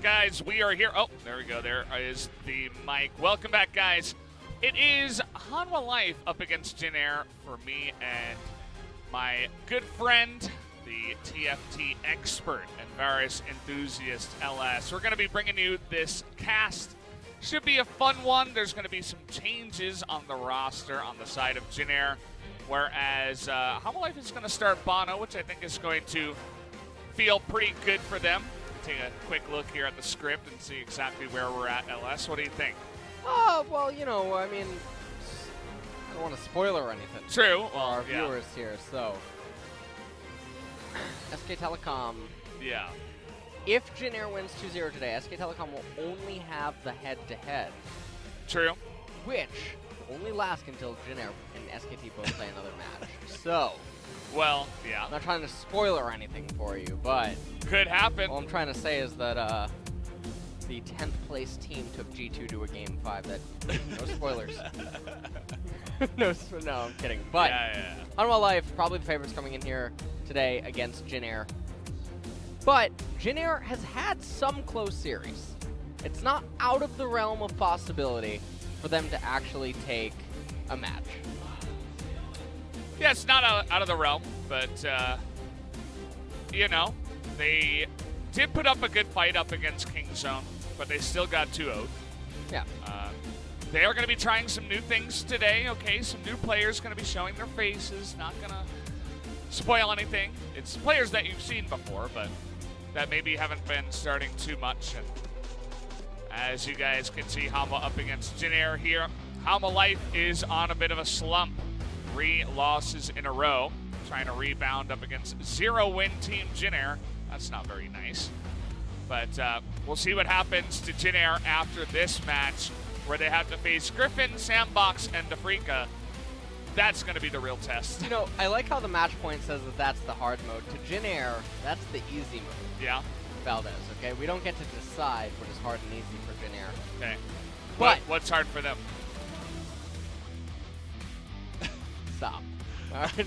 guys? We are here. Oh, there we go. There is the mic. Welcome back, guys. It is Hanwha Life up against Jin Air for me and my good friend, the TFT expert and Varus enthusiast, LS. We're going to be bringing you this cast. Should be a fun one. There's going to be some changes on the roster on the side of Jin Air, whereas Hanwha Life is going to start Bono, which I think is going to feel pretty good for them. Take a quick look here at the script and see exactly where we're at. LS, what do you think? Well, you know, I mean, I don't want to spoil or anything. True. For our viewers here, so. SK Telecom. Yeah. If Jin Air wins 2-0 today, SK Telecom will only have the head-to-head. True. Which will only last until Jin Air and SKT both play another match. So. Well, yeah. I'm not trying to spoil or anything for you, but. Could happen. All I'm trying to say is that, the 10th place team took G2 to a game 5. That no spoilers. no, I'm kidding. But Hanwha Life, probably the favorites coming in here today against Jin Air. But Jin Air has had some close series. It's not out of the realm of possibility for them to actually take a match. Yeah, it's not out of the realm, but you know, they did put up a good fight up against Kingzone, but they still got 2-0'd. Yeah. They are going to be trying some new things today, okay? Some new players going to be showing their faces, not going to spoil anything. It's players that you've seen before, but that maybe haven't been starting too much. And as you guys can see, Hanwha up against Jin Air here. Hanwha Life is on a bit of a slump. 3 losses in a row, trying to rebound up against 0-win team Jin Air. That's not very nice. But we'll see what happens to Jin Air after this match, where they have to face Griffin, Sandbox, and Afrika. That's going to be the real test. You know, I like how the match point says that that's the hard mode. To Jin Air, that's the easy mode. Yeah. Valdez, okay? We don't get to decide what is hard and easy for Jin Air. Okay. But what's hard for them? Stop.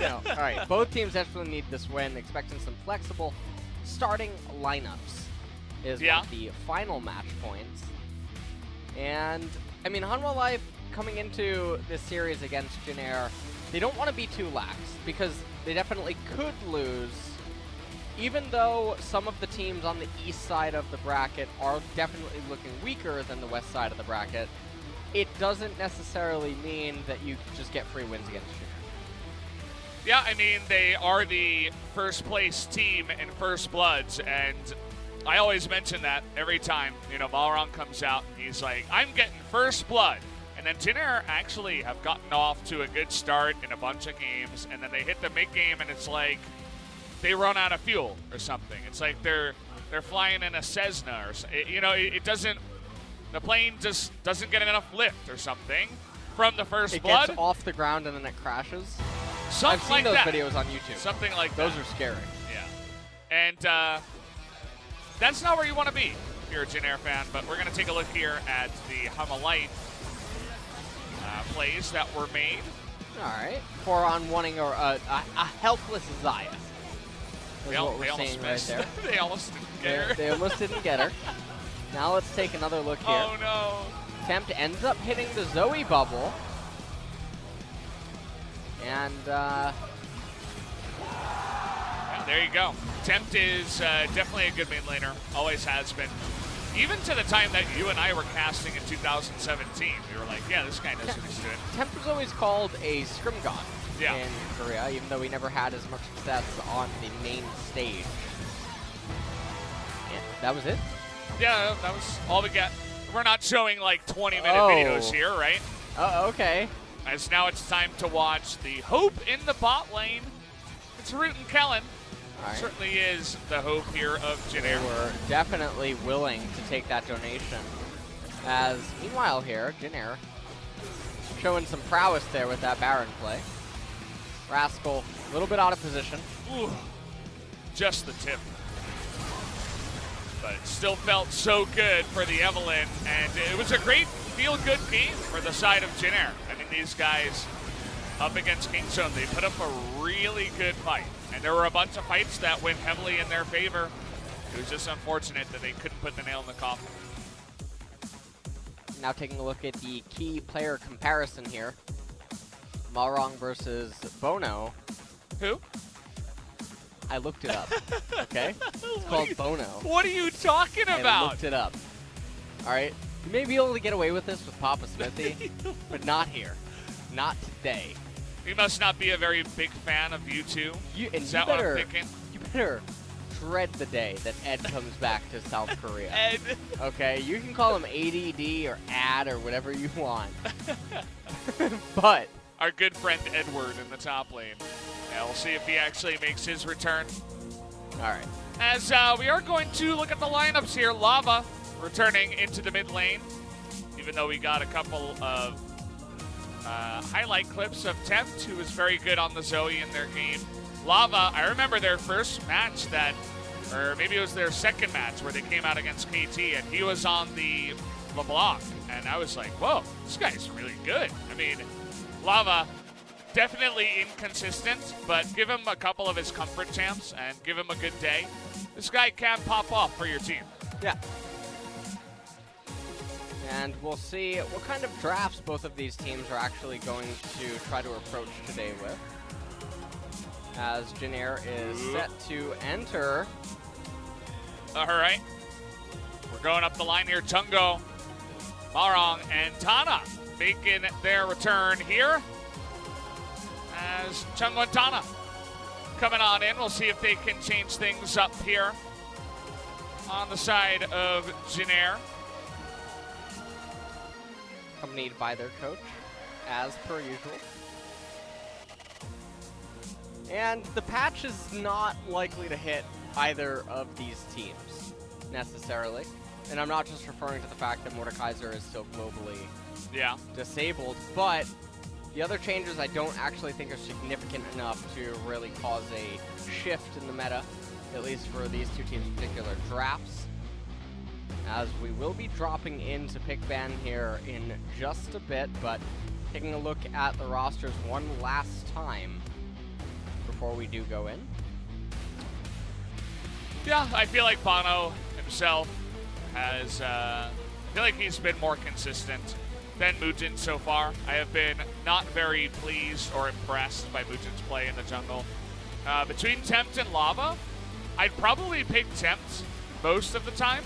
No. All right. Both teams definitely need this win. Expecting some flexible starting lineups is one of the final match points. And, I mean, Hanwha Life coming into this series against Jin Air, they don't want to be too lax because they definitely could lose. Even though some of the teams on the east side of the bracket are definitely looking weaker than the west side of the bracket, it doesn't necessarily mean that you just get free wins against Jin Air. Yeah, I mean, they are the first place team in First Bloods, and I always mention that every time, you know, Malrang comes out, he's like, I'm getting First Blood. And then Jin Air actually have gotten off to a good start in a bunch of games, and then they hit the mid-game, and it's like they run out of fuel or something. It's like they're flying in a Cessna or, you know, it doesn't, the plane just doesn't get enough lift or something from the First Blood. It gets off the ground and then it crashes. Something I've seen those videos on YouTube. Something like those that. Those are scary. Yeah. And that's not where you want to be if you're a Jin Air fan, but we're going to take a look here at the Hanwha Life plays that were made. All right. 4-on-1ing or a helpless Zaya. They almost missed. Right there. They almost didn't get her. They almost didn't get her. Now let's take another look here. Oh, no. Tempt ends up hitting the Zoe bubble. And, yeah, there you go. Tempt is definitely a good mid laner. Always has been. Even to the time that you and I were casting in 2017, we were like, yeah, this guy knows what he's doing. Tempt was always called a scrim god in Korea, even though he never had as much success on the main stage. And that was it? Yeah, that was all we got. We're not showing like 20-minute videos here, right? Okay. As now it's time to watch the Hope in the bot lane. It's Root and Kellin. Right. Certainly is the hope here of Jin Air. They were definitely willing to take that donation. As meanwhile here, Jin Air showing some prowess there with that Baron play. Rascal a little bit out of position. Ooh, just the tip. But it still felt so good for the Evelyn, and it was a great feel-good game for the side of Jin Air. I mean, these guys up against Kingzone, they put up a really good fight. And there were a bunch of fights that went heavily in their favor. It was just unfortunate that they couldn't put the nail in the coffin. Now taking a look at the key player comparison here. Malrang versus Bono. Who? I looked it up, okay? It's called Bono. What are you talking about? I looked it up. All right? You may be able to get away with this with Papa Smithy, but not here. Not today. He must not be a very big fan of you two. Is that what I'm thinking? You better dread the day that Ed comes back to South Korea. Ed. Okay? You can call him ADD or AD or whatever you want. But our good friend Edward in the top lane. Yeah, we'll see if he actually makes his return. All right. As we are going to look at the lineups here. Lava returning into the mid lane, even though we got a couple of highlight clips of Tempt, who was very good on the Zoe in their game. Lava, I remember their first match or maybe it was their second match where they came out against KT, and he was on the LeBlanc, and I was like, whoa, this guy's really good. I mean, Lava, definitely inconsistent, but give him a couple of his comfort champs and give him a good day. This guy can pop off for your team. Yeah. And we'll see what kind of drafts both of these teams are actually going to try to approach today with. As Jin Air is set to enter. All right. We're going up the line here. Chungo, Malrang, and Tana making their return here. As Chungo and Tana coming on in. We'll see if they can change things up here on the side of Jin Air. Accompanied by their coach, as per usual. And the patch is not likely to hit either of these teams, necessarily. And I'm not just referring to the fact that Mordekaiser is still globally disabled, but the other changes I don't actually think are significant enough to really cause a shift in the meta, at least for these two teams in particular drafts. As we will be dropping into pick ban here in just a bit, but taking a look at the rosters one last time before we do go in. Yeah, I feel like Bono himself has, I feel like he's been more consistent than Moojin so far. I have been not very pleased or impressed by Moojin's play in the jungle. Between Tempt and Lava, I'd probably pick Tempt most of the time.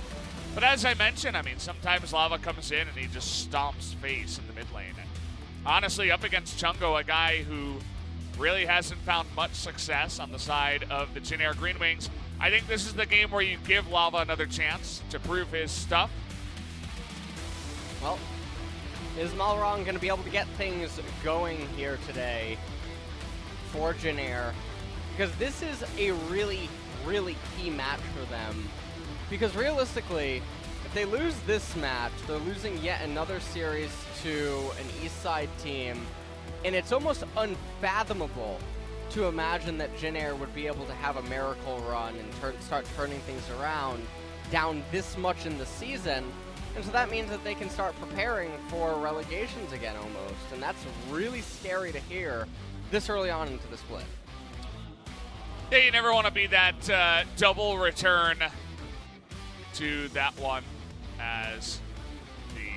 But as I mentioned, I mean, sometimes Lava comes in and he just stomps face in the mid lane. And honestly, up against Chungo, a guy who really hasn't found much success on the side of the Jin Air Greenwings, I think this is the game where you give Lava another chance to prove his stuff. Well, is Malrang going to be able to get things going here today for Jin Air? Because this is a really, really key match for them. Because realistically, if they lose this match, they're losing yet another series to an Eastside team, and it's almost unfathomable to imagine that Jin Air would be able to have a miracle run and start turning things around down this much in the season. And so that means that they can start preparing for relegations again almost, and that's really scary to hear this early on into the split. Yeah, you never want to be that double return to that one, as the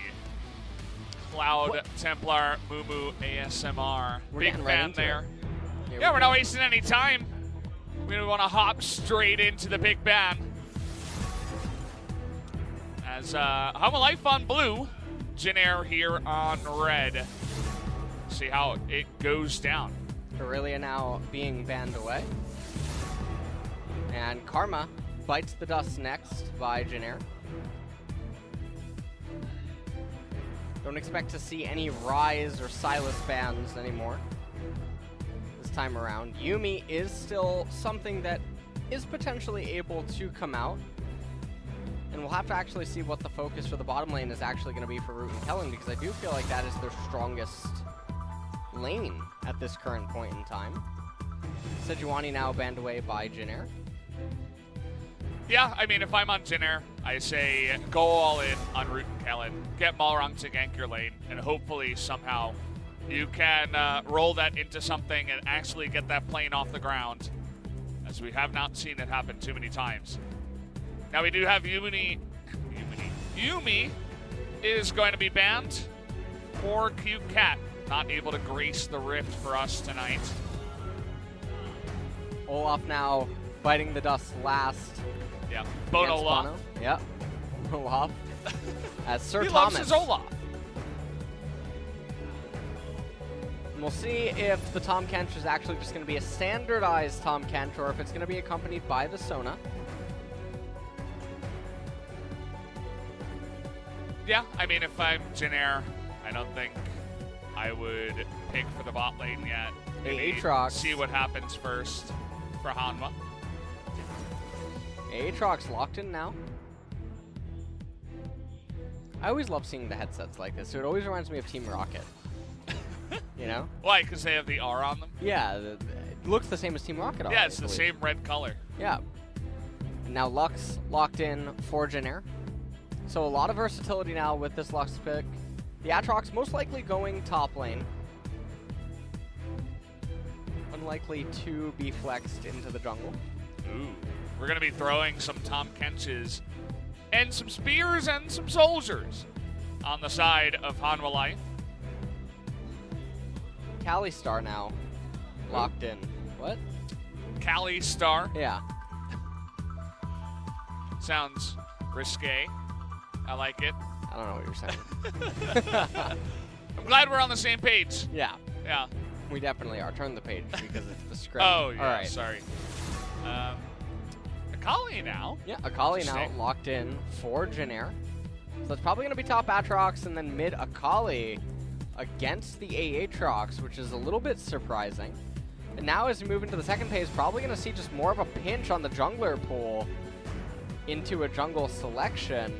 Cloud Templar Moo ASMR. Big fan there. Yeah, we're not wasting any time. We want to hop straight into the big ban. As Hanwha Life on blue, Jin Air here on red. See how it goes down. Aurelia now being banned away. And Karma bites the dust next by Jin Air. Don't expect to see any Rise or Silas bans anymore this time around. Yuumi is still something that is potentially able to come out. And we'll have to actually see what the focus for the bottom lane is actually going to be for Root and Kellin, because I do feel like that is their strongest lane at this current point in time. Sejuani now banned away by Jin Air. Yeah, I mean, if I'm on Jin Air, I say go all in on Root and Kellin, get Malrang to gank your lane, and hopefully somehow you can roll that into something and actually get that plane off the ground, as we have not seen it happen too many times. Now we do have Yumi is going to be banned. Poor Cute Cat, not able to grace the rift for us tonight. Olaf now biting the dust last. Yeah, Bono Olaf. Yep, Olaf. As Sir he Thomas. Loves his Olaf. And we'll see if the Tahm Kench is actually just going to be a standardized Tahm Kench or if it's going to be accompanied by the Sona. Yeah, I mean, if I'm Jin Air, I don't think I would pick for the bot lane yet. Maybe Aatrox. See what happens first for Hanwha. Aatrox locked in now. I always love seeing the headsets like this. It always reminds me of Team Rocket. You know? Why? Because they have the R on them? Yeah, it looks the same as Team Rocket. Yeah, it's the same red color. Yeah. And now Lux locked in for Jin Air. So a lot of versatility now with this Lux pick. The Aatrox most likely going top lane. Unlikely to be flexed into the jungle. Ooh. We're going to be throwing some Tahm Kenches and some spears and some soldiers on the side of Hanwha Life. Kali Star now locked in. What? Kali Star. Yeah. Sounds risque. I like it. I don't know what you're saying. I'm glad we're on the same page. Yeah. Yeah. We definitely are. Turn the page because it's the script. Oh, yeah, all right. Sorry. Akali now. Yeah, Akali now locked in for Jin Air. So it's probably going to be top Aatrox and then mid Akali against the Aatrox, which is a little bit surprising. And now as we move into the second phase, probably going to see just more of a pinch on the jungler pool into a jungle selection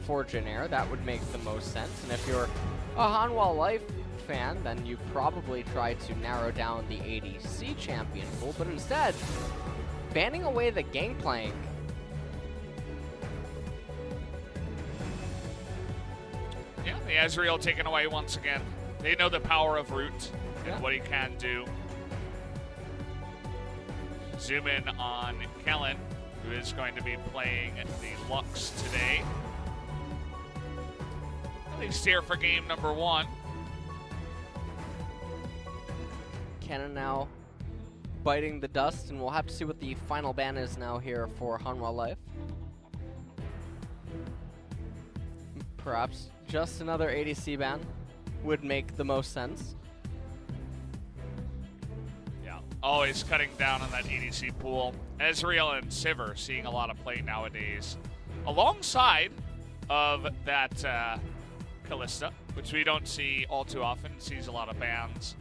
for Jin Air. That would make the most sense. And if you're a Hanwha Life fan, then you probably try to narrow down the ADC champion pool, but instead, banning away the Gangplank. Yeah, the Ezreal taken away once again. They know the power of Root and what he can do. Zoom in on Kellin, who is going to be playing the Lux today. At least here for game number 1. Cannon now biting the dust, and we'll have to see what the final ban is now here for Hanwha Life. Perhaps just another ADC ban would make the most sense. Yeah, always cutting down on that ADC pool. Ezreal and Sivir seeing a lot of play nowadays, alongside of that Kalista, which we don't see all too often. Sees a lot of bans.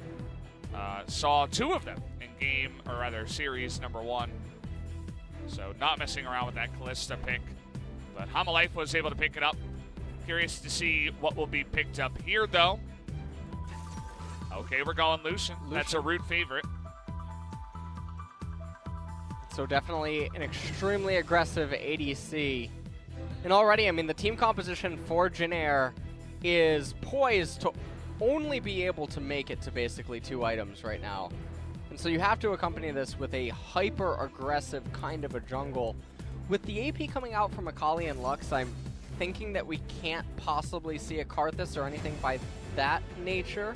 Saw 2 of them in game, or rather series number 1. So not messing around with that Kalista pick. But Hanwha Life was able to pick it up. Curious to see what will be picked up here, though. Okay, we're going Lucian. That's a Root favorite. So definitely an extremely aggressive ADC. And already, I mean, the team composition for Jin Air is poised to only be able to make it to basically 2 items right now. And so you have to accompany this with a hyper-aggressive kind of a jungle. With the AP coming out from Akali and Lux, I'm thinking that we can't possibly see a Karthus or anything by that nature.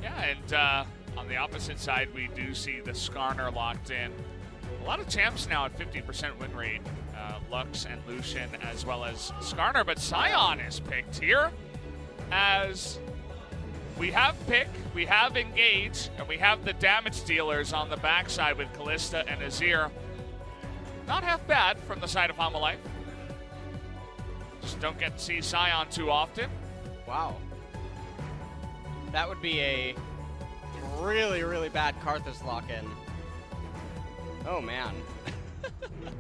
Yeah, and on the opposite side, we do see the Skarner locked in. A lot of champs now at 50% win rate. Lux and Lucian, as well as Skarner, but SoHwan is picked here as we have Pick, we have Engage, and we have the damage dealers on the backside with Kalista and Azir. Not half bad from the side of Hanwha Life. Just don't get to see SoHwan too often. Wow. That would be a really, really bad Karthus lock-in. Oh, man.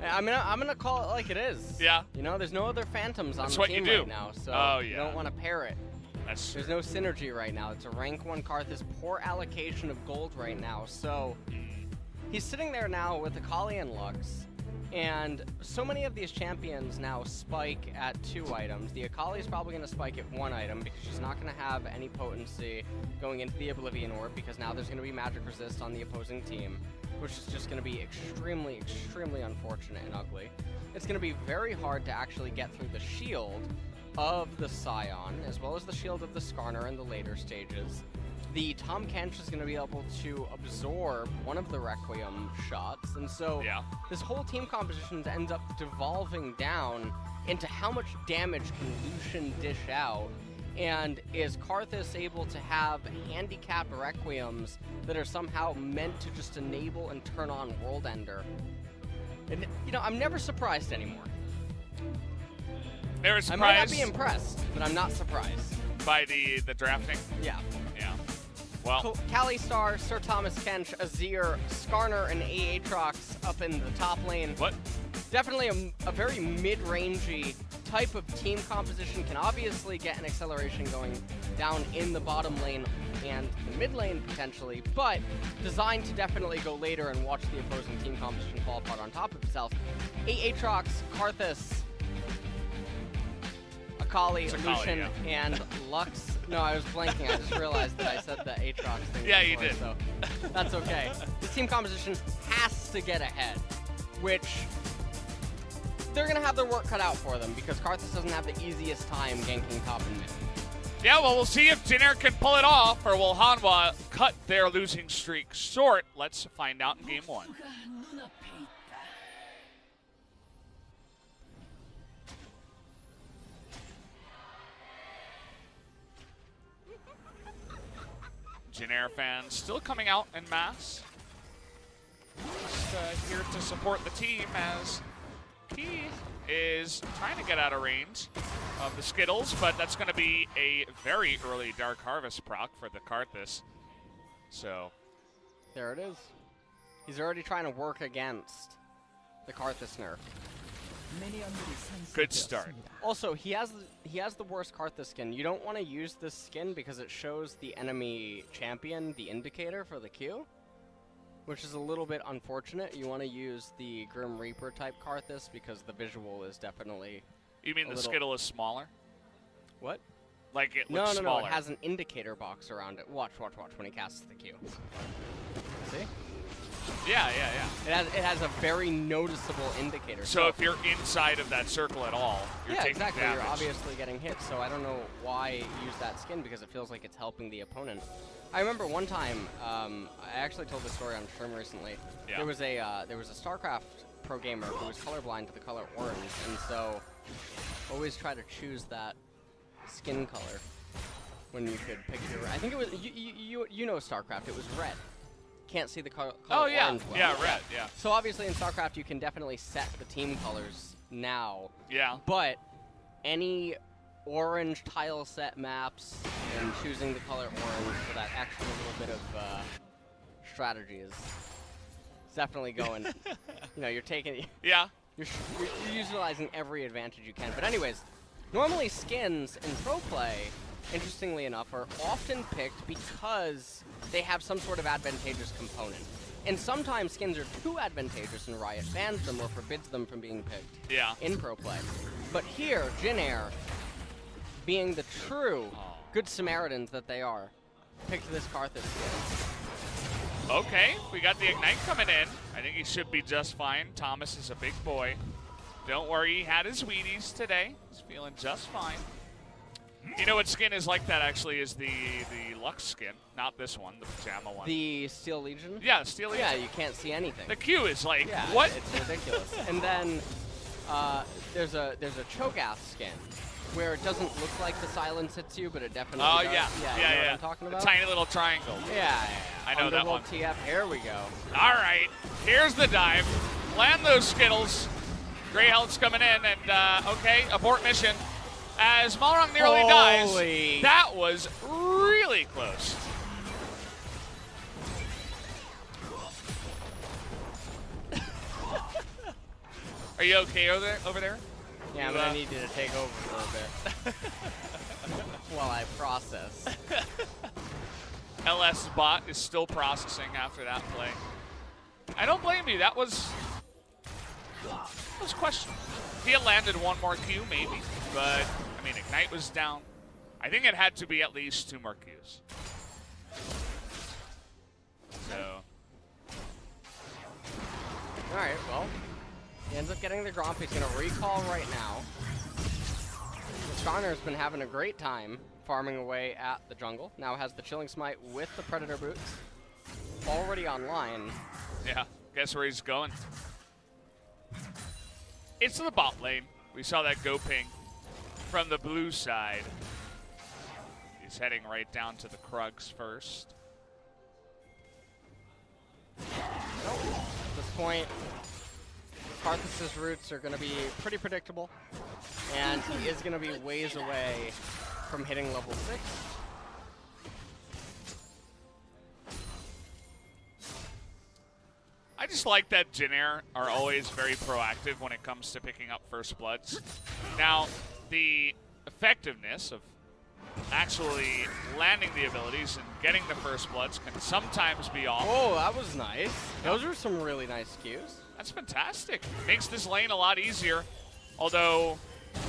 I'm gonna call it like it is. Yeah. You know, there's no other Phantoms on That's the what team you do. right now, so you don't want to pair it. There's no synergy right now. It's a rank 1 Karthus, poor allocation of gold right now. So he's sitting there now with Akali and Lux, and so many of these champions now spike at 2 items. The Akali is probably going to spike at 1 item because she's not going to have any potency going into the Oblivion Orb because now there's going to be magic resist on the opposing team. which is just going to be extremely, extremely unfortunate and ugly. It's going to be very hard to actually get through the shield of the Scion, as well as the shield of the Skarner in the later stages. The Tahm Kench is going to be able to absorb one of the Requiem shots, and so this whole team composition ends up devolving down into how much damage can Lucian dish out, and is Karthus able to have handicapped Requiems that are somehow meant to just enable and turn on World Ender? And, you know, I'm never surprised anymore. Never surprised. I might not be impressed, but I'm not surprised. By the drafting? Yeah. Yeah. Well, Kalistar, Sir Thomas Kench, Azir, Skarner, and Aatrox up in the top lane. What? Definitely a very mid-rangey type of team composition. Can obviously get an acceleration going down in the bottom lane and the mid lane potentially, but designed to definitely go later and watch the opposing team composition fall apart on top of itself. Aatrox, Karthus, Akali, Lucian, and Lux. No, I was blanking. I just realized that I said the Aatrox thing. Yeah, before, you did. So that's okay. This team composition has to get ahead, which they're going to have their work cut out for them because Karthus doesn't have the easiest time ganking top and mid. Yeah, well, we'll see if Jin Air can pull it off, or will Hanwha cut their losing streak short. Let's find out in Game 1. Jin Air fans still coming out en masse. Just here to support the team as he is trying to get out of range of the Skittles, but that's going to be a very early Dark Harvest proc for the Karthus. So there it is. He's already trying to work against the Karthus nerf. Good start. Also, he has the worst Karthus skin. You don't want to use this skin because it shows the enemy champion the indicator for the Q, which is a little bit unfortunate. You want to use the Grim Reaper type Karthus because the visual is definitely. You mean the Skittle is smaller? What? Like it looks smaller? No, it has an indicator box around it. Watch when he casts the Q. See? Yeah. It has a very noticeable indicator. So if you're inside of that circle at all, you're taking exactly. damage. You're obviously getting hit. So I don't know why use that skin because it feels like it's helping the opponent. I remember one time, I actually told this story on stream recently. Yeah. There was a StarCraft pro gamer who was colorblind to the color orange, and so always try to choose that skin color when you could pick your. I think it was you know StarCraft. It was red. Can't see the color orange well. Yeah, red. Yeah. So obviously in StarCraft you can definitely set the team colors now. Yeah. But any orange tile set maps and choosing the color orange for that extra little bit of strategy is definitely going. You know, you're taking. Yeah. You're utilizing every advantage you can. But anyways, normally skins in pro play, interestingly enough, are often picked because they have some sort of advantageous component. And sometimes skins are too advantageous and Riot bans them or forbids them from being picked in pro play. But here, Jin Air, being the true good Samaritans that they are, picked this Karthus skin. Okay, we got the Ignite coming in. I think he should be just fine. Thomas is a big boy. Don't worry, he had his Wheaties today. He's feeling just fine. You know what skin is like that actually is the Lux skin, not this one, the pajama one. The Steel Legion? Yeah, Steel Legion. Yeah, you can't see anything. The Q is like, what? It's ridiculous. And then there's a Cho'Gath skin where it doesn't look like the silence hits you, but it definitely does. Yeah. You know what I'm talking about? A tiny little triangle. Yeah. I know that one. TF, here we go. All right, here's the dive. Land those Skittles. Grey Health's coming in, and okay, abort mission. As Malrang nearly dies, that was really close. Are you okay over there? Yeah, I'm gonna need you to take over for a bit while I process. LS bot is still processing after that play. I don't blame you. That was questionable. If he had landed one more Q, maybe, but I mean, Ignite was down. I think it had to be at least 2 more Qs. So Alright, well, he ends up getting the Gromp. He's going to recall right now. Skarner's been having a great time farming away at the jungle. Now has the Chilling Smite with the Predator Boots already online. Yeah, guess where he's going? It's to the bot lane. We saw that go ping from the blue side. He's heading right down to the Krugs first. At this point, Karthus' routes are going to be pretty predictable, and he is going to be ways away from hitting level 6. I just like that Jin Air are always very proactive when it comes to picking up first bloods. Now, the effectiveness of actually landing the abilities and getting the first bloods can sometimes be off. Oh, that was nice. Those are some really nice cues. That's fantastic. Makes this lane a lot easier, although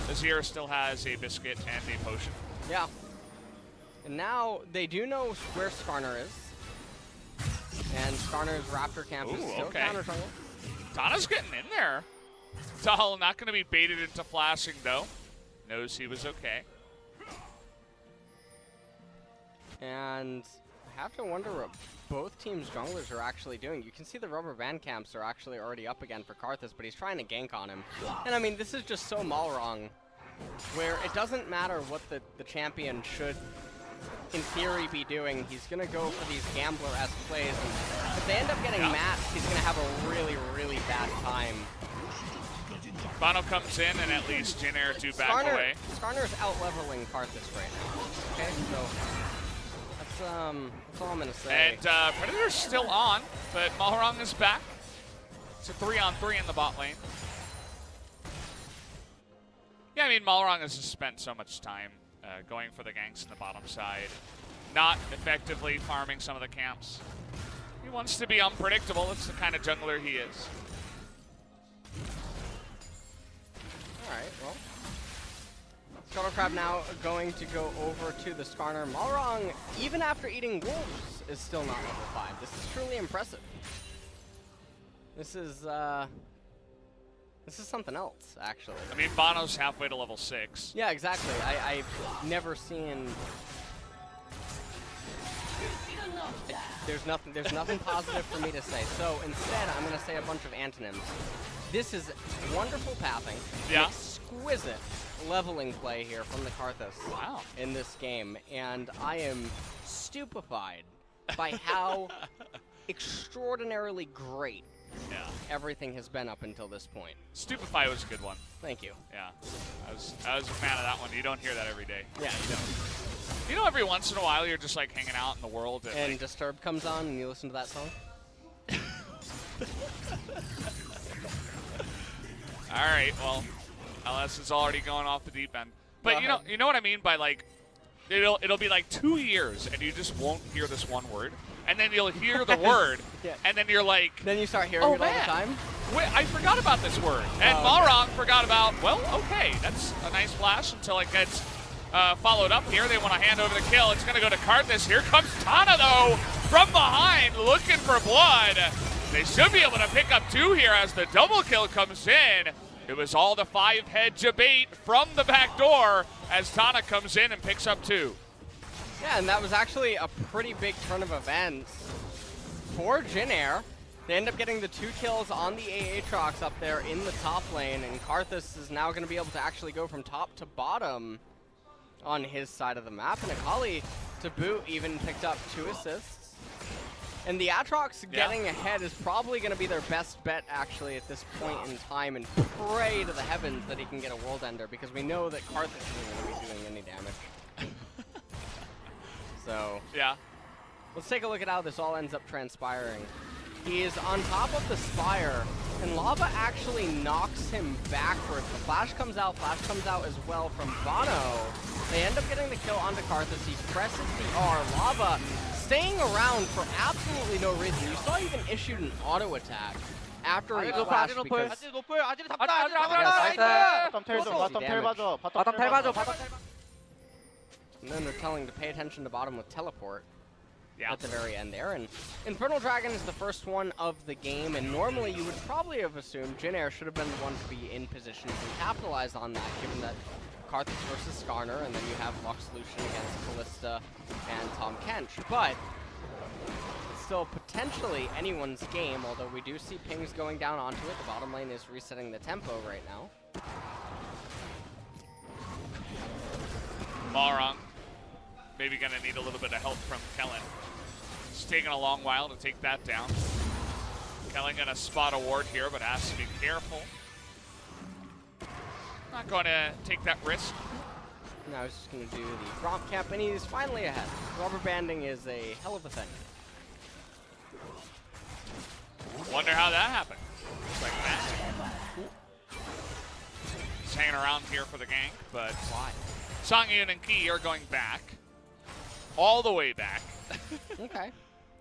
Azir still has a biscuit and a potion. Yeah. And now they do know where Skarner is. And Skarner's Raptor camp is still counter jungle. Tana's getting in there. Dahl not going to be baited into flashing, though. Knows he was okay. And I have to wonder what both teams' junglers are actually doing. You can see the rubber band camps are actually already up again for Karthus, but he's trying to gank on him. And I mean, this is just so Malrang, where it doesn't matter what the champion should, in theory, be doing. He's going to go for these gambler-esque plays. And if they end up getting matched, he's going to have a really, really bad time. Bono comes in, and at least Jin Air do back away. Skarner's out-leveling Karthus right now. Okay, so that's all I'm going to say. And Predator's still on, but Malrang is back. It's a 3-on-3 in the bot lane. Yeah, I mean, Malrang has just spent so much time going for the ganks in the bottom side, not effectively farming some of the camps. He wants to be unpredictable. That's the kind of jungler he is. Alright, well. Shuttlecrab now going to go over to the Skarner. Malrang, even after eating wolves, is still not level 5. This is truly impressive. This is something else, actually. I mean, Bono's halfway to level 6. Yeah, exactly. I've never seen... There's nothing positive for me to say. So instead, I'm going to say a bunch of antonyms. This is wonderful pathing. Yeah. Exquisite leveling play here from the Karthus in this game. And I am stupefied by how extraordinarily great everything has been up until this point. Stupefy was a good one. Thank you. Yeah. I was a fan of that one. You don't hear that every day. Yeah, you don't. You know, every once in a while, you're just like hanging out in the world. And like, Disturbed comes on and you listen to that song? all right, well, LS is already going off the deep end. But you know what I mean by like, it'll be like 2 years and you just won't hear this one word. And then you'll hear the word, and then you're like... Then you start hearing it all the time? Wait, I forgot about this word. And Malrang forgot about, well, okay, that's a nice flash until it gets followed up here. They want to hand over the kill. It's going to go to Karthus. Here comes Tana, though, from behind, looking for blood. They should be able to pick up 2 here as the double kill comes in. It was all the 5-head debate from the back door as Tana comes in and picks up 2. Yeah, and that was actually a pretty big turn of events for Jin Air. They end up getting the 2 kills on the Aatrox up there in the top lane, and Karthus is now going to be able to actually go from top to bottom on his side of the map. And Akali, to boot, even picked up 2 assists. And the Aatrox getting ahead is probably going to be their best bet, actually, at this point in time, and pray to the heavens that he can get a World Ender, because we know that Karthus isn't going to be doing any damage. So, let's take a look at how this all ends up transpiring. He is on top of the Spire, and Lava actually knocks him backwards. The flash comes out as well from Bono. They end up getting the kill onto Karthus. He presses the R. Lava staying around for absolutely no reason. You saw he even issued an auto attack after he flashed because... And then they're telling to pay attention to bottom with teleport. at the very end there. And Infernal Dragon is the first one of the game, and normally you would probably have assumed Jin Air should have been the one to be in position to capitalize on that, given that Karthus versus Skarner, and then you have Lux Lucian against Callista and Tom Kench. But it's still potentially anyone's game, although we do see pings going down onto it. The bottom lane is resetting the tempo right now. Malrang maybe going to need a little bit of help from Kellin. It's taking a long while to take that down. Kellin going to spot a ward here, but has to be careful. Not going to take that risk. Now he's just going to do the prompt camp, and he's finally ahead. Rubber banding is a hell of a thing. Wonder how that happened. Looks like magic. He's hanging around here for the gank, but why? Sangyoon and Ki are going back. All the way back. Okay.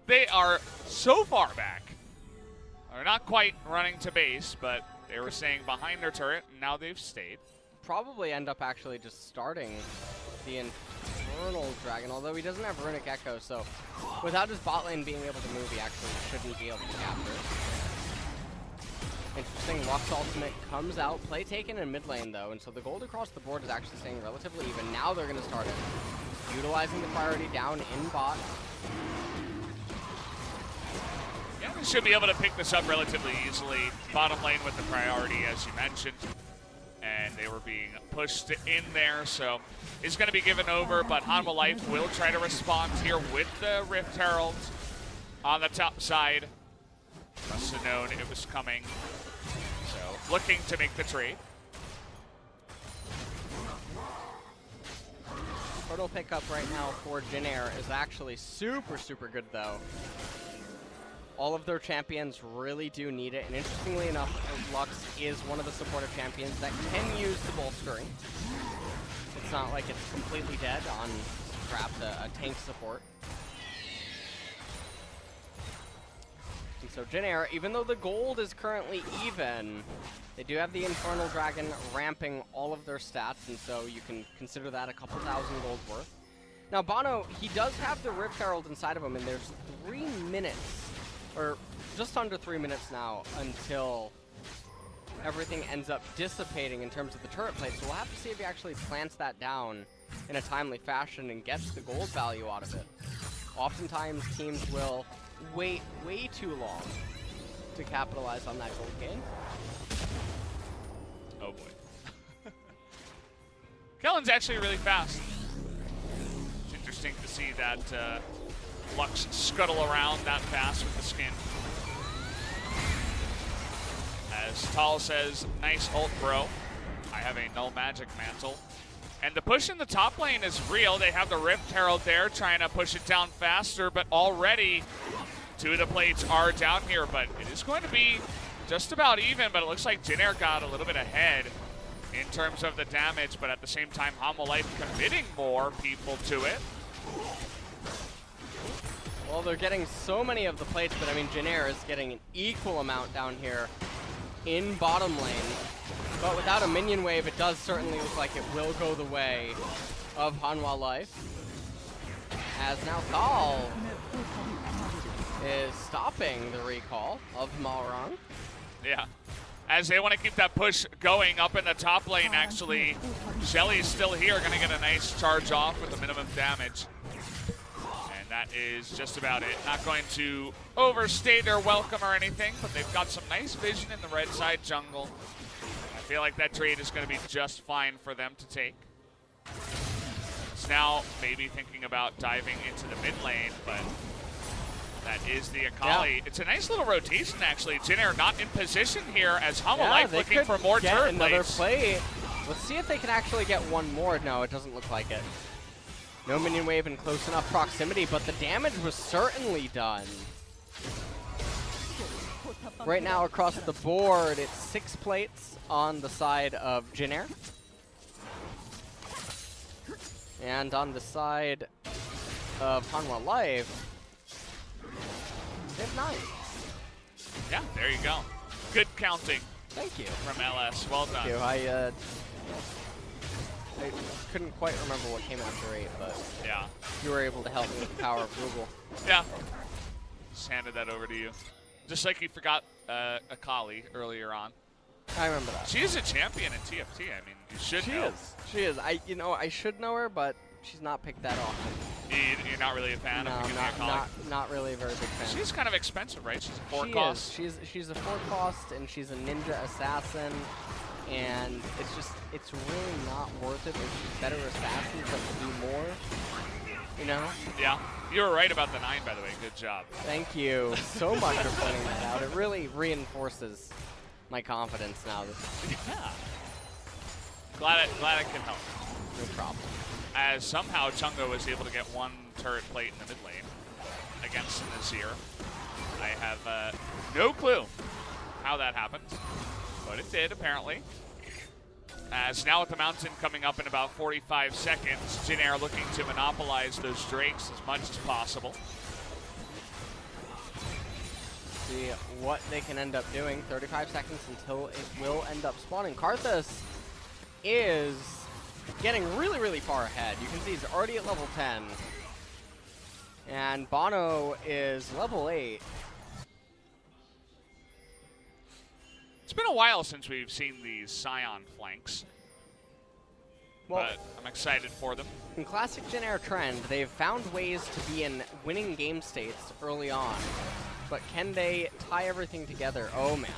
They are so far back. They're not quite running to base, but they were staying behind their turret, and now they've stayed. Probably end up actually just starting the Infernal Dragon, although he doesn't have Runic Echo, so without his bot lane being able to move, he actually shouldn't be able to capture it. Interesting, Lux ultimate comes out, play taken in mid lane though, and so the gold across the board is actually staying relatively even. Now they're going to start it. Utilizing the priority down in bot. Yeah, they should be able to pick this up relatively easily. Bottom lane with the priority, as you mentioned. And they were being pushed in there, so it's going to be given over, but Hanwha Life will try to respond here with the Rift Herald on the top side. Must have known it was coming. So, looking to make the trade. Portal pickup right now for Jin Air is actually super, super good though. All of their champions really do need it, and interestingly enough, Lux is one of the supportive champions that can use the bolstering. It's not like it's completely dead on perhaps a tank support. And so Jin Air, even though the gold is currently even, they do have the Infernal Dragon ramping all of their stats, and so you can consider that a couple thousand gold worth. Now Bono, he does have the Rift Herald inside of him, and there's 3 minutes, or just under 3 minutes now, until everything ends up dissipating in terms of the turret plate. So we'll have to see if he actually plants that down in a timely fashion and gets the gold value out of it. Oftentimes teams will wait way too long to capitalize on that gold gain. Oh boy. Kellin's actually really fast. It's interesting to see that Lux scuttle around that fast with the skin. As Tal says, nice ult, bro. I have a null magic mantle. And the push in the top lane is real. They have the Rift Herald there trying to push it down faster, but already 2 of the plates are down here, but it is going to be just about even, but it looks like Jin Air got a little bit ahead in terms of the damage, but at the same time, Hanwha Life committing more people to it. Well, they're getting so many of the plates, but I mean, Jin Air is getting an equal amount down here in bottom lane. But without a minion wave, it does certainly look like it will go the way of Hanwha Life. As now Thal is stopping the recall of Malrang. Yeah. As they want to keep that push going up in the top lane, actually. Shelly's still here, going to get a nice charge off with the minimum damage. And that is just about it. Not going to overstay their welcome or anything, but they've got some nice vision in the red side jungle. I feel like that trade is going to be just fine for them to take. It's now maybe thinking about diving into the mid lane, but that is the Akali. Yeah. It's a nice little rotation, actually. Jin Air not in position here as Hanwha Life looking for more turret another plates. Plate. Let's see if they can actually get one more. No, it doesn't look like it. No minion wave in close enough proximity, but the damage was certainly done. Right now across the board, it's 6 plates on the side of Jin Air. And on the side of Hanwha Life, they have 9. Yeah, there you go. Good counting. Thank you. From LS. Well done. Thank you. I couldn't quite remember what came after 8, but yeah, you were able to help me with the power of Google. Yeah. Just handed that over to you. Just like you forgot Akali earlier on. I remember that. She is a champion in TFT. I mean, you should know. She is. I should know her, but she's not picked that often. You're not really a fan no, of not really a very big fan. She's kind of expensive, right? She's a 4 cost. She's a 4 cost, and she's a ninja assassin, and it's really not worth it. There's just better assassins that can do more, you know? Yeah. You were right about the 9, by the way. Good job. Thank you so much for pointing that out. It really reinforces my confidence now. Yeah. Glad I can help. No problem. As somehow Chungo was able to get 1 turret plate in the mid lane against Nazir. I have no clue how that happened, but it did apparently. As now with the mountain coming up in about 45 seconds, Jin Air looking to monopolize those drakes as much as possible. See what they can end up doing. 35 seconds until it will end up spawning. Karthus is getting really, really far ahead. You can see he's already at level 10. And Bono is level 8. It's been a while since we've seen these Scion flanks. Well, but I'm excited for them. In classic Jin Air trend, they've found ways to be in winning game states early on. But can they tie everything together? Oh, man.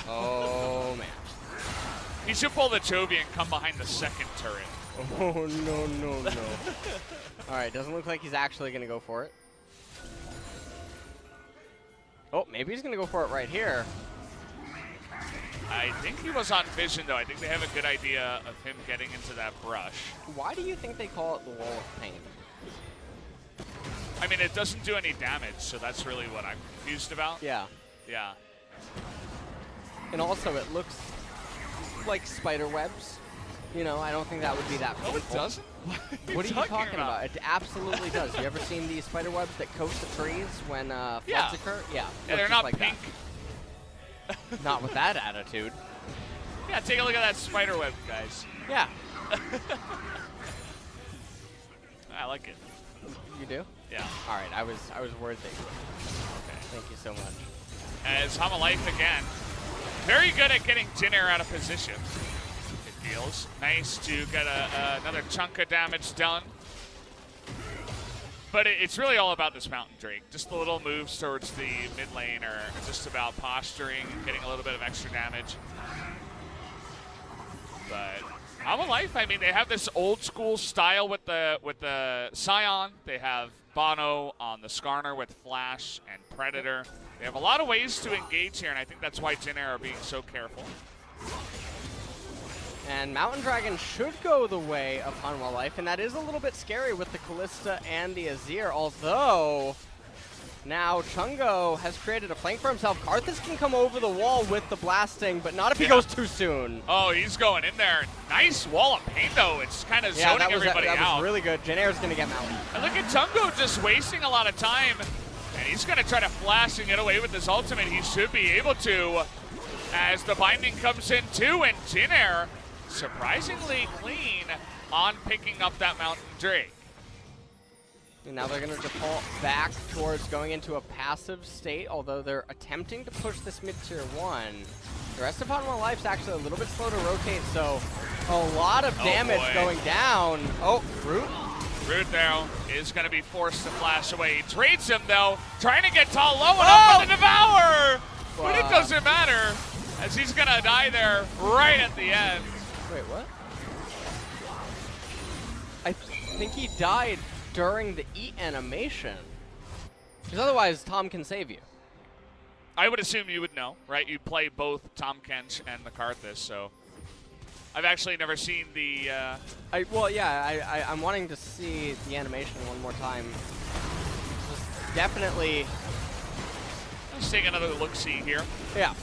Oh, man. He should pull the Chovy and come behind the second turret. Oh, no, no, no. All right, doesn't look like he's actually going to go for it. Oh, maybe he's going to go for it right here. I think he was on vision, though. I think they have a good idea of him getting into that brush. Why do you think they call it the Wall of Pain? I mean, it doesn't do any damage, so that's really what I'm confused about. Yeah. Yeah. And also, it looks like spider webs. You know, I don't think that would be that painful. No, it doesn't? What are you talking about? It absolutely does. You ever seen the spider webs that coat the trees when floods occur? Yeah. Yeah, they're not like pink. Not with that attitude. Yeah, take a look at that spider web, guys. Yeah. I like it. You do? Yeah. All right, I was worried that you would. Okay. Thank you so much. As Hama Life again, very good at getting Jin Air out of position. It feels nice to get another chunk of damage done. But it's really all about this Mountain Drake. Just the little moves towards the mid lane are just about posturing and getting a little bit of extra damage. But Hama Life, I mean, they have this old school style with the Scion. They have Bono on the Skarner with Flash and Predator. They have a lot of ways to engage here, and I think that's why Jin Air are being so careful. And Mountain Dragon should go the way of Hanwha Life, and that is a little bit scary with the Kalista and the Azir, although now Chungo has created a flank for himself. Karthus can come over the wall with the blasting, but not if he goes too soon. Oh, he's going in there. Nice wall of pain, though. It's kind of zoning everybody out. That was really good. Jin Air's going to get Mountain. And look at Chungo just wasting a lot of time, and he's going to try to flash and get away with his ultimate. He should be able to, as the binding comes in too, and Jin Air surprisingly clean on picking up that Mountain Drake. And now they're going to default back towards going into a passive state, although they're attempting to push this mid-tier 1. The rest of Hanwha Life's actually a little bit slow to rotate, so a lot of damage going down. Oh, Root? Root, though, is going to be forced to flash away. He trades him, though, trying to get tall low enough for the Devour! But it doesn't matter, as he's going to die there right at the end. Wait, what? I think he died during the E animation. Because otherwise, Tom can save you. I would assume you would know, right? You play both Tom Kench and the Karthus, so I've actually never seen the... I'm wanting to see the animation one more time. Just definitely... Let's take another look-see here. Yeah.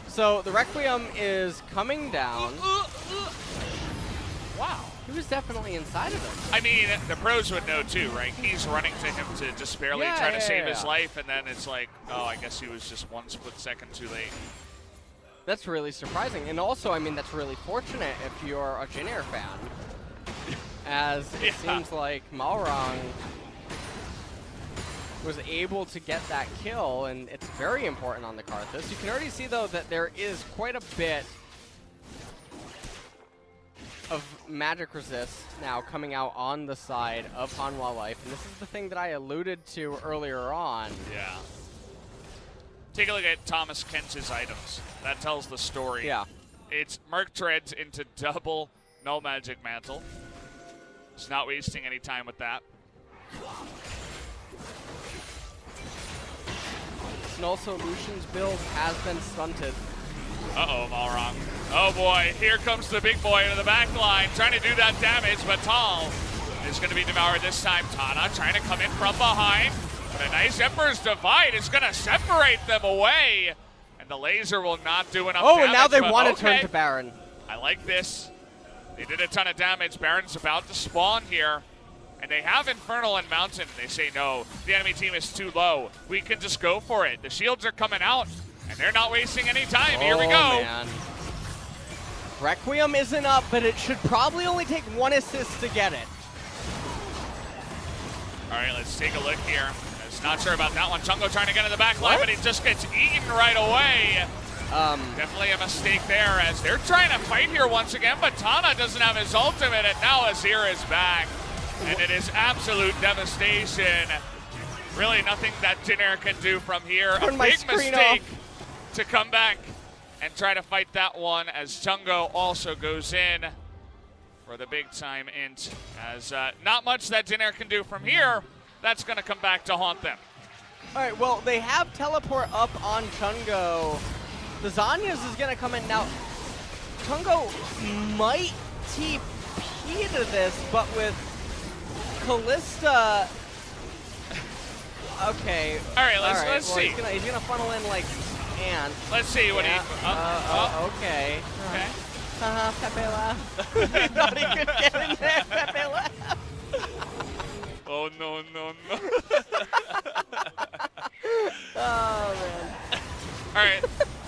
So the Requiem is coming down. Wow. He was definitely inside of him. I mean, the pros would know too, right? He's running to him to just barely try to save his life, and then it's like, oh, I guess he was just 1 split second too late. That's really surprising. And also, I mean, that's really fortunate if you're a Jin Air fan. As it seems like Malrang was able to get that kill, and it's very important on the Karthus. You can already see, though, that there is quite a bit of magic resist now coming out on the side of Hanwha Life. And this is the thing that I alluded to earlier on. Yeah. Take a look at Thomas Kent's items. That tells the story. Yeah. It's Merc Treads into double Null Magic Mantle. He's not wasting any time with that. Null Solutions build has been stunted. Uh-oh, Malrang. Oh boy, here comes the big boy into the back line, trying to do that damage, but Tal is going to be devoured this time. Tana trying to come in from behind. But a nice Emperor's Divide is going to separate them away. And the laser will not do enough damage. Oh, and now they want to turn to Baron. I like this. They did a ton of damage. Baron's about to spawn here. And they have Infernal and Mountain. They say, no, the enemy team is too low. We can just go for it. The shields are coming out, and they're not wasting any time. Here we go. Man. Requiem isn't up, but it should probably only take 1 assist to get it. All right, let's take a look here. Not sure about that one. Chungo trying to get in the back line, but he just gets eaten right away. Definitely a mistake there as they're trying to fight here once again, but Tana doesn't have his ultimate, and now Azir is back. And it is absolute devastation. Really nothing that Jin Air can do from here. A big mistake to come back and try to fight that one as Chungo also goes in for the big time int. As not much that Jin Air can do from here. That's going to come back to haunt them. All right, well, they have teleport up on Chungo. The Zanyas is going to come in now. Chungo might TP to this, but with Kalista... Okay. All right, let's see. He's gonna funnel in like ants. Let's see what he... Okay. Okay. Pepe laugh. He thought he could get in there. Pepe laugh. Oh, no, no, no. Oh, man. All right.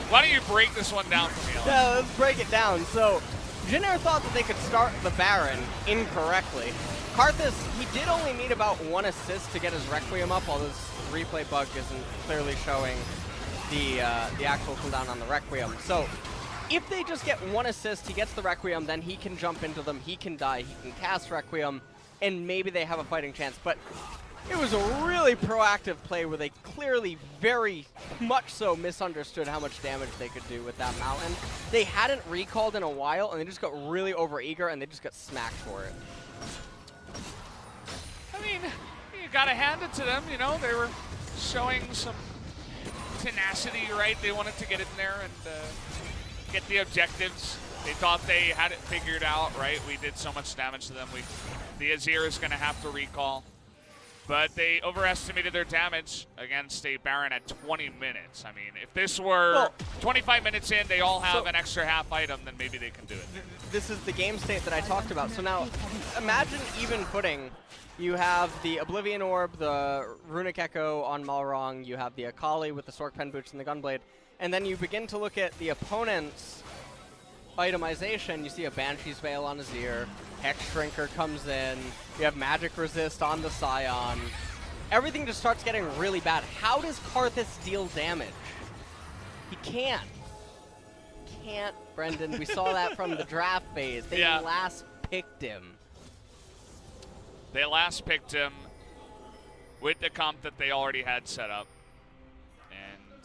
Why don't you break this one down for me? Yeah, let's break it down. So, Jin Air thought that they could start the Baron incorrectly. Karthus, he did only need about 1 assist to get his Requiem up, while this replay bug isn't clearly showing the actual cooldown on the Requiem. So, if they just get 1 assist, he gets the Requiem, then he can jump into them, he can die, he can cast Requiem, and maybe they have a fighting chance. But it was a really proactive play where they clearly very much so misunderstood how much damage they could do with that Mountain. They hadn't recalled in a while, and they just got really overeager, and they just got smacked for it. I mean, you got to hand it to them. You know, they were showing some tenacity, right? They wanted to get in there and get the objectives. They thought they had it figured out, right? We did so much damage to them. The Azir is going to have to recall. But they overestimated their damage against a Baron at 20 minutes. I mean, if this were 25 minutes in, they all have an extra half item, then maybe they can do it. This is the game state that I talked about. So now, imagine even footing. You have the Oblivion Orb, the Runic Echo on Malrang, you have the Akali with the Sork Pen Boots and the Gunblade, and then you begin to look at the opponent's itemization. You see a Banshee's Veil on Azir, Hex Shrinker comes in, you have Magic Resist on the Scion. Everything just starts getting really bad. How does Karthus deal damage? He can't. Can't, Brendan. We saw that from the draft phase. They last picked him. They last picked him with the comp that they already had set up. And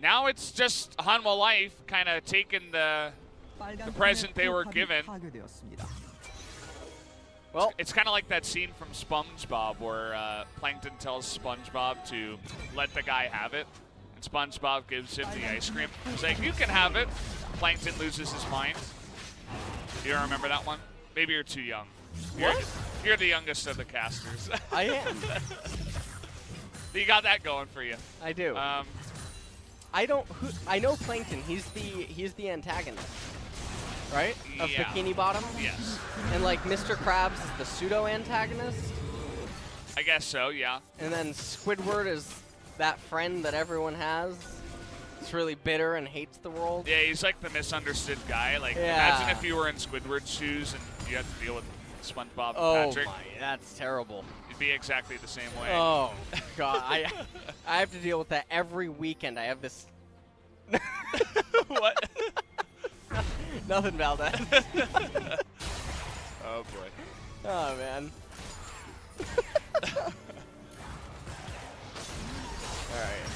now it's just Hanwha Life kind of taking the present they were given. Well, it's kind of like that scene from SpongeBob where Plankton tells SpongeBob to let the guy have it. And SpongeBob gives him the ice cream. He's like, you can have it. Plankton loses his mind. You don't remember that one? Maybe you're too young. You're the youngest of the casters. I am. You got that going for you. I do. I know Plankton. He's the antagonist, right? Of Bikini Bottom. Yes. And like Mr. Krabs is the pseudo antagonist. I guess so. Yeah. And then Squidward is that friend that everyone has. It's really bitter and hates the world. Yeah, he's like the misunderstood guy. Like, imagine if you were in Squidward's shoes and you had to deal with SpongeBob and Patrick. Oh my, that's terrible. You'd be exactly the same way. Oh God, I have to deal with that every weekend. I have this. What? Nothing, Valdez. Oh boy. Oh man. All right.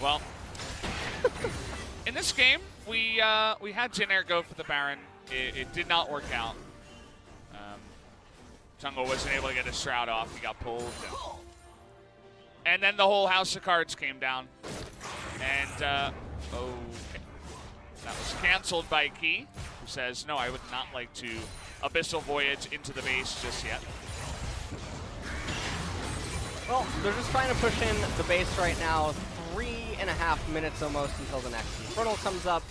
Well, in this game, we had Jin Air go for the Baron. It did not work out. Tungo wasn't able to get his Shroud off. He got pulled. And then the whole house of cards came down. And, okay. That was canceled by Key, who says, no, I would not like to Abyssal Voyage into the base just yet. Well, they're just trying to push in the base right now. 3.5 minutes almost until the next Infernal comes up.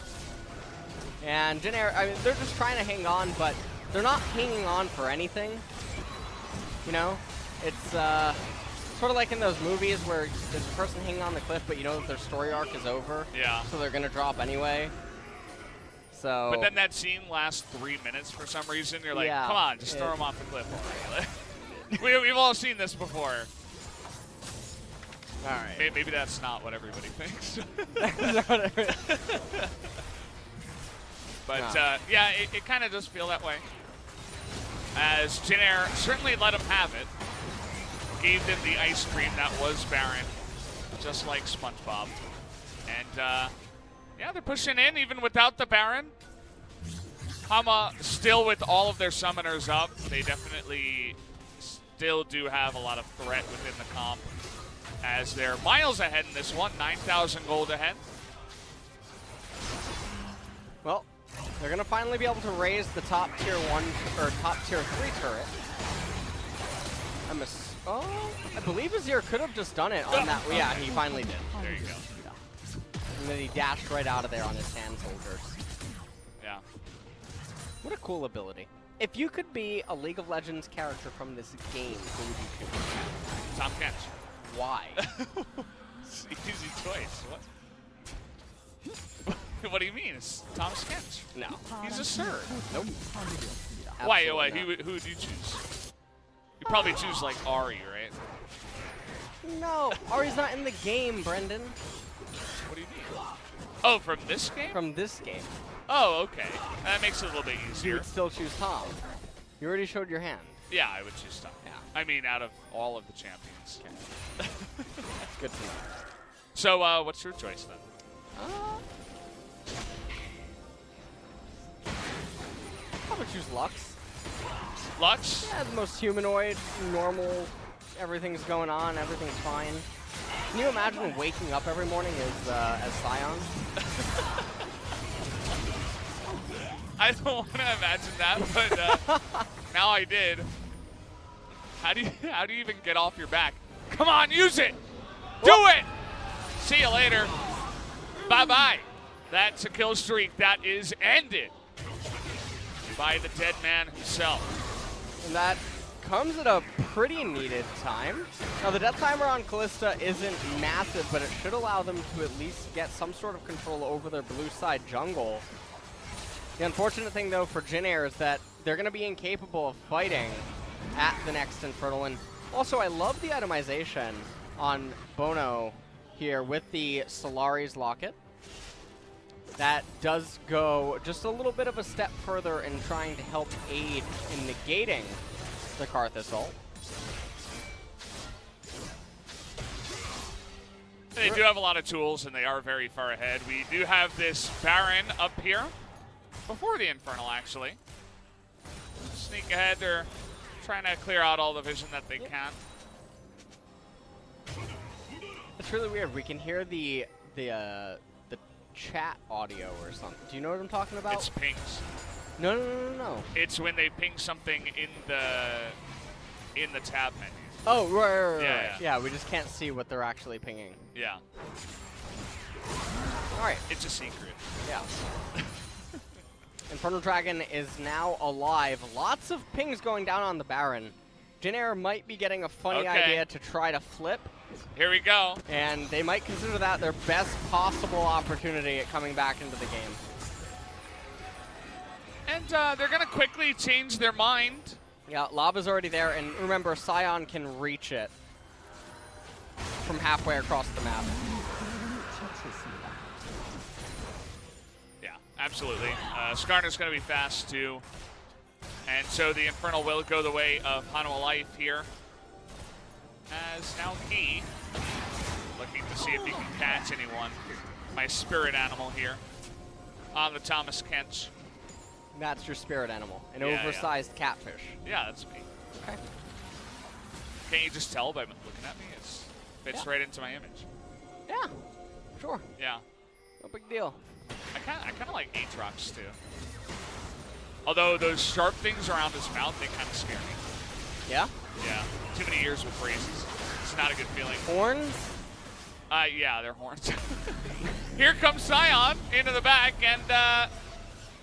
And Jin Air, I mean, they're just trying to hang on, but they're not hanging on for anything. You know? It's sort of like in those movies where there's a person hanging on the cliff, but you know that their story arc is over. Yeah. So they're going to drop anyway. So. But then that scene lasts 3 minutes for some reason. You're like, come on, just throw him off the cliff already. We've all seen this before. All right. Maybe that's not what everybody thinks. But, yeah, it kind of does feel that way. As Jin Air certainly let him have it. Gave them the ice cream that was Baron, just like SpongeBob. And, yeah, they're pushing in even without the Baron. Hanwha still with all of their summoners up. They definitely still do have a lot of threat within the comp, as they're miles ahead in this one, 9,000 gold ahead. Well, they're going to finally be able to raise the top tier 1 or top tier 3 turret. I believe Azir could have just done it on that. Well, yeah, he finally did. There you go. Yeah. And then he dashed right out of there on his hand soldiers. Yeah. What a cool ability. If you could be a League of Legends character from this game, who would you choose? Tom Kench. Why? Easy choice. What? What do you mean? It's Thomas Kench. No. He's a Sir. Nope. Why? Who would you choose? You probably choose like Ari, right? No, Ari's not in the game, Brendan. What do you mean? Oh, from this game? From this game. Oh, okay. That makes it a little bit easier. You would still choose Tom. You already showed your hand. Yeah, I would choose Tom. Yeah. I mean, out of all of the champions. Okay. That's good to know. So, what's your choice then? How about choose Lux? Lux? Yeah, the most humanoid, normal, everything's going on, everything's fine. Can you imagine waking up every morning as Scion? I don't want to imagine that, but now I did. How do you even get off your back? Come on, use it! Do it! See you later. Bye-bye. That's a kill streak that is ended by the dead man himself. And that comes at a pretty needed time. Now, the death timer on Kalista isn't massive, but it should allow them to at least get some sort of control over their blue side jungle. The unfortunate thing, though, for Jin Air is that they're going to be incapable of fighting at the next Infernal. And also, I love the itemization on Bono here with the Solari's Locket. That does go just a little bit of a step further in trying to help aid in negating the Karthus ult. They do have a lot of tools, and they are very far ahead. We do have this Baron up here before the Infernal, actually. Sneak ahead. They're trying to clear out all the vision that they can. It's really weird. We can hear the chat audio or something. Do you know what I'm talking about? It's pings. No. It's when they ping something in the tab menu. Oh, right. Yeah. Yeah, we just can't see what they're actually pinging. Yeah. All right. It's a secret. Yeah. Infernal Dragon is now alive. Lots of pings going down on the Baron. Jin Air might be getting a funny idea to try to flip. Here we go. And they might consider that their best possible opportunity at coming back into the game. And they're going to quickly change their mind. Yeah, Lava's already there, and remember, SoHwan can reach it from halfway across the map. Yeah, absolutely. Skarner's going to be fast, too. And so the Infernal will go the way of Hanwha Life here. As now he looking to see if he can catch anyone. My spirit animal here on the Thomas Kench. That's your spirit animal, an oversized catfish. Yeah, that's me. Okay. Can't you just tell by looking at me? It fits right into my image. Yeah, sure. Yeah. No big deal. I kind of like Aatrox too. Although those sharp things around his mouth, they kind of scare me. Yeah? Yeah. Too many years with braces. It's not a good feeling. Horns? Yeah, they're horns. Here comes SoHwan into the back, and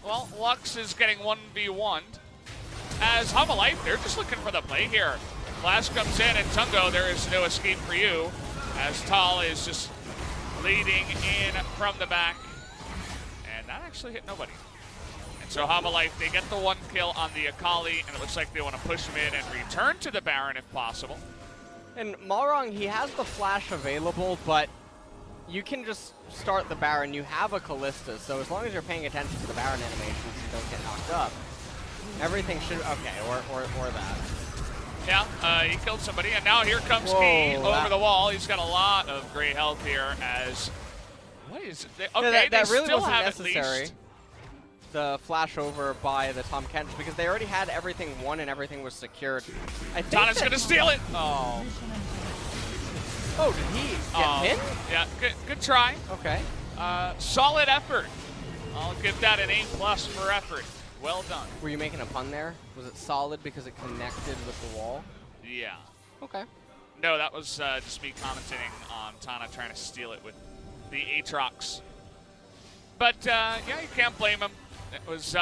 well, Lux is getting 1v1'd. As Hanwha Life, they're just looking for the play here. Flash comes in, and Tungo, there is no escape for you. As Tal is just leading in from the back. And that actually hit nobody. And so Hanwha Life, they get the 1 kill on the Akali, and it looks like they want to push mid and return to the Baron if possible. And Malrang, he has the flash available, but you can just start the Baron. You have a Callista, so as long as you're paying attention to the Baron animations, you don't get knocked up. Everything should, okay, or that. Yeah, he killed somebody, and now here comes Key over the wall. He's got a lot of great health here as, what is it? Okay, that they really still wasn't have necessary. at least. The flash over by the Tom Kench, because they already had everything won and everything was secured. I think Tana's gonna steal it. Oh. Oh, did he get hit? Yeah, good try. Okay. Solid effort. I'll give that an A+ for effort. Well done. Were you making a pun there? Was it solid because it connected with the wall? Yeah. Okay. No, that was just me commenting on Tana trying to steal it with the Aatrox. But yeah, you can't blame him. It was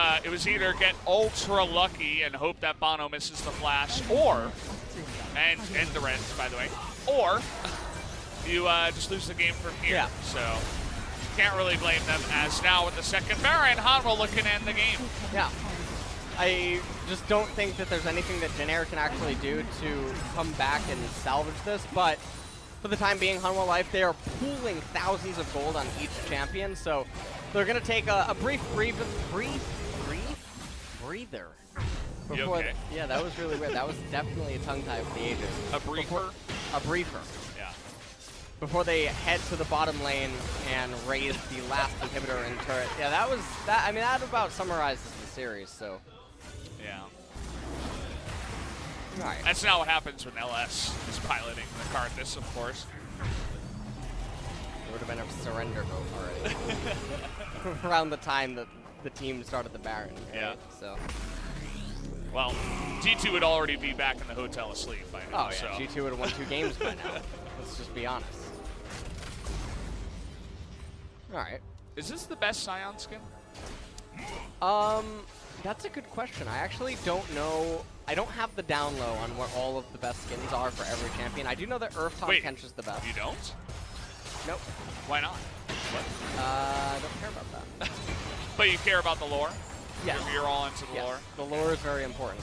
either get ultra lucky and hope that Bono misses the flash, or and the reds, by the way, or you just lose the game from here. Yeah. So can't really blame them. As now with the second Baron, Hanwha looking to end the game. Yeah. I just don't think that there's anything that Jin Air can actually do to come back and salvage this, but for the time being, Hanwha Life, they are pooling thousands of gold on each champion, so they're going to take a brief breather. Before okay? Yeah, that was really weird. That was definitely a tongue tie for the ages. A briefer? A briefer. Yeah. Before they head to the bottom lane and raise the last inhibitor and turret. Yeah, that was that. I mean, that about summarizes the series. So. Yeah. All right. That's not what happens when LS is piloting the Karthus, of course. There would have been a surrender vote already. Around the time that the team started the Baron. Right? Yeah. So. Well, G2 would already be back in the hotel asleep by now. Oh yeah, so. G2 would have won 2 games by now. Let's just be honest. All right. Is this the best SoHwan skin? That's a good question. I actually don't know. I don't have the down low on what all of the best skins are for every champion. I do know that Tom Kench is the best. You don't? Nope. Why not? What? I don't care about that. But you care about the lore? Yes. You're all into the lore? The lore is very important.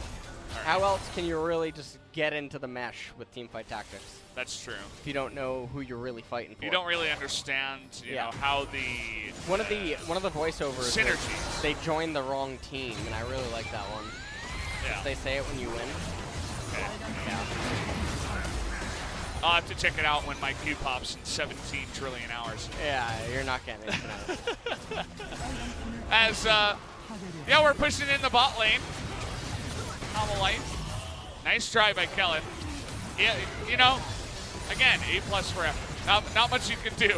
Right. How else can you really just get into the mesh with teamfight tactics? That's true. If you don't know who you're really fighting for. You don't really understand, you know, how the one of the voiceovers synergies. They joined the wrong team, and I really like that one. Yeah. They say it when you win. Okay. Yeah. I'll have to check it out when my Q pops in 17 trillion hours. Yeah, you're not getting it tonight. As yeah, we're pushing in the bot lane. Hanwha Life. Nice try by Kellin. Yeah, you know, again, A+ for effort. Not much you can do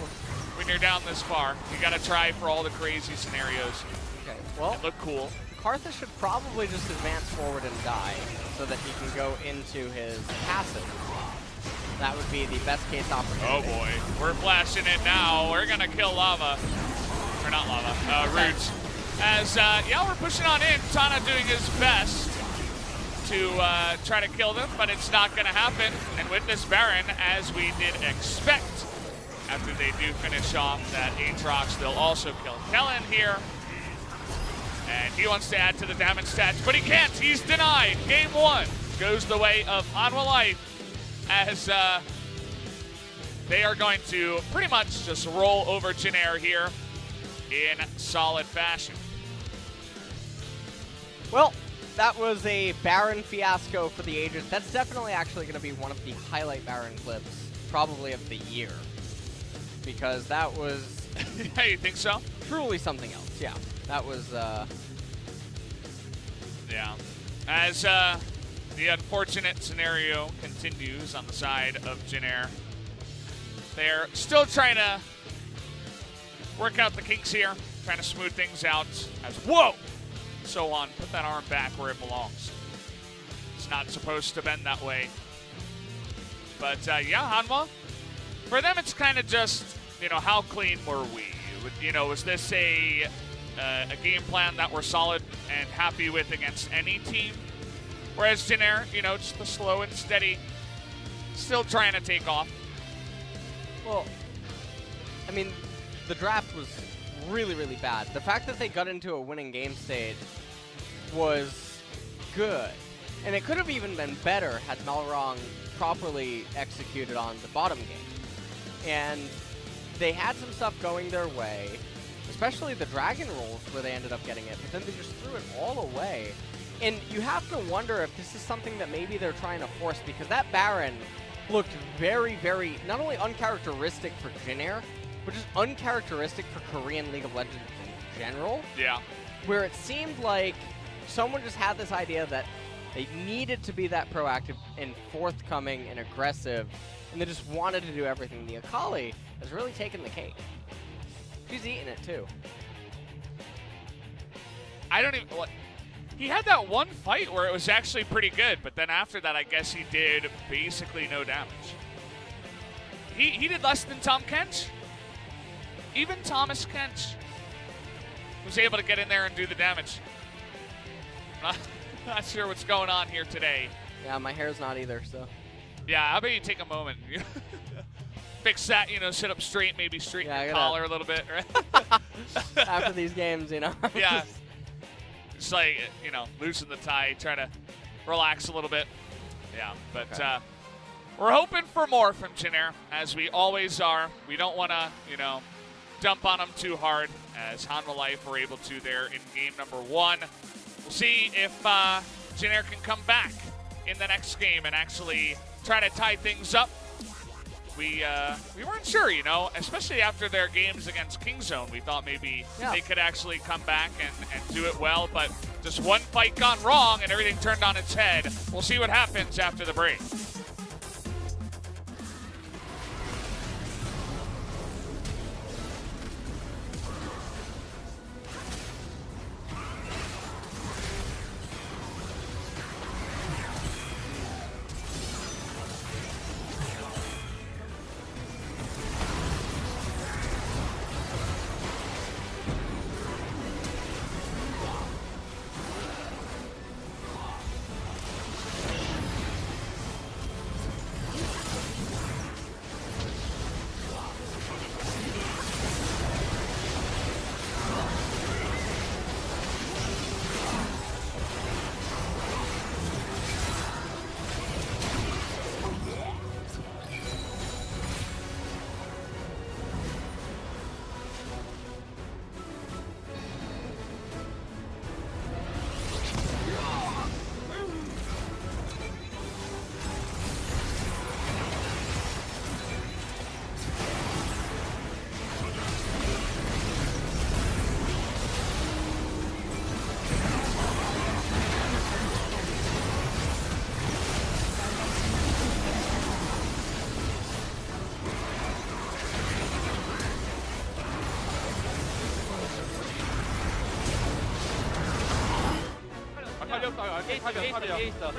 when you're down this far. You got to try for all the crazy scenarios. Okay, well, look cool. Karthus should probably just advance forward and die so that he can go into his passive. That would be the best case opportunity. Oh boy, we're flashing it now. We're gonna kill Lava. Or not Lava, Roots. As, yeah, we're pushing on in. Tana doing his best to try to kill them, but it's not going to happen. And with this Baron, as we did expect, after they do finish off that Aatrox, they'll also kill Kellin here. And he wants to add to the damage stats, but he can't. He's denied. Game 1 goes the way of Hanwha Life, as they are going to pretty much just roll over Jin Air here in solid fashion. Well, that was a Baron fiasco for the ages. That's definitely actually going to be one of the highlight Baron clips, probably of the year. Because that was... Yeah, you think so? Truly something else, yeah. That was... Yeah. As the unfortunate scenario continues on the side of Jin Air, they're still trying to work out the kinks here, trying to smooth things out. As whoa! SoHwan, put that arm back where it belongs. It's not supposed to bend that way. But yeah, Hanwha, for them it's kind of just, you know, how clean were we? You know, was this a game plan that we're solid and happy with against any team? Whereas Jin Air, you know, just the slow and steady, still trying to take off. Well, I mean, the draft was really, really bad. The fact that they got into a winning game state was good. And it could have even been better had Malrang properly executed on the bottom game. And they had some stuff going their way, especially the dragon rolls where they ended up getting it, but then they just threw it all away. And you have to wonder if this is something that maybe they're trying to force, because that Baron looked very, very, not only uncharacteristic for Jin Air, but just uncharacteristic for Korean League of Legends in general. Yeah. Where it seemed like someone just had this idea that they needed to be that proactive and forthcoming and aggressive, and they just wanted to do everything. The Akali has really taken the cake. She's eating it too. I don't even... What, he had that one fight where it was actually pretty good, but then after that, I guess he did basically no damage. He did less than Tom Kench. Even Thomas Kench was able to get in there and do the damage. Not sure what's going on here today. Yeah, my hair's not either, so. Yeah, how about you take a moment and fix that, you know, sit up straight, maybe straighten your collar a little bit, right? After these games, you know. Yeah. Just like, you know, loosen the tie, try to relax a little bit. Yeah, but okay. We're hoping for more from Jin Air, as we always are. We don't want to, you know, dump on them too hard, as Hanwha Life were able to there in game number 1. We'll see if Jin Air can come back in the next game and actually try to tie things up. We weren't sure, you know, especially after their games against Kingzone. We thought maybe they could actually come back and do it well, but just one fight gone wrong and everything turned on its head. We'll see what happens after the break.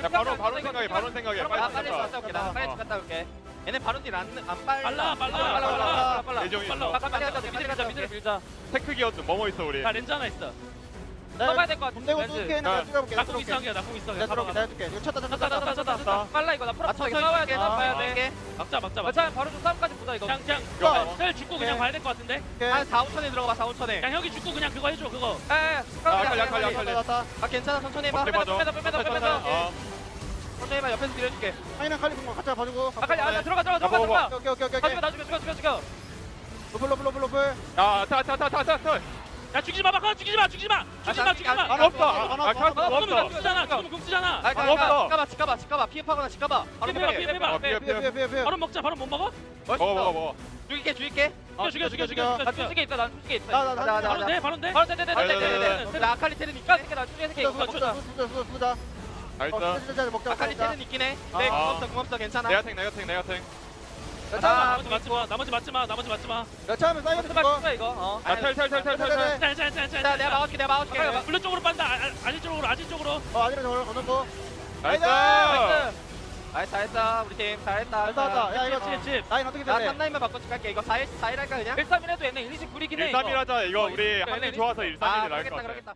야, 바론 생각해. 빨리 갔다 올게. 나 빨리 갔다 올게. 얘네 바론 딜 안 빨라. 예정이 빨리 갔다 올게. 미드를 밀자. 테크 기어도 뭐뭐 있어 우리. 나 렌즈 하나 있어. 써봐야 될 것 같아. 돈 내고 쏠게. 내가 뚫어볼게. 나공 있어 한개 나공 있어. 내가 뚫어볼게. 내가 뚫게. 이거 쳤다. 빨라 이거 나 풀어. 싸워야 돼. 싸워야 돼. 막자 막자 자, 막자. 바로 좀 싸움까지 보자 이거. 그냥 셀 죽고 그냥 가야 될 것 같은데. 한 4, 5천에 들어가 4, 5천에. 그냥 형이 죽고 그냥 그거 해줘 그거. 아 괜찮아 천천히 해봐. 빼면서. 천천히 해봐 옆에서 밀어줄게. 하이랑 칼리 공간 같이 봐주고. 아 칼리 아 들어가. 오케이. 가지마 나 죽여. 로플. 야 죽이지 마 막아 죽이지 마. 하나 없어. 없으면 쓰잖아. 죽으면 공 쓰잖아. 직가봐. 피해파거나 직가봐. 피해봐. 바로 먹자. 바로 못 먹어? 먹어. 죽일게. 죽여. 나 투식에 있어. 난 투식에 있어. 바로 돼. 바로 돼. 나 아칼리 테는 있긴 해. 나 투식에 있어. 쏘자. 먹자. 아칼리 테는 있긴 해. 네, 고맙다. 괜찮아. 내가 탱. 나머지 맞지 마. 여차하면 사이버 봐 이거. 텔. 자, 내가 막아줄게. 블루 쪽으로 빤다. 아질 쪽으로. 아니라 저걸 건너고. 나이스. 잘했어. 우리 팀 잘했다. 잘했다. 야, 이거 집. 라인 어떻게 나 되네? 3라인만 바꿔줄 갈게. 이거 4일 할까 그냥? 1-3일 해도 얘네 1-2씩 부리긴 해. 1-3일 하자. 이거 우리 한명 좋아서 1-3일이 나을 것 같아. 그러겠다.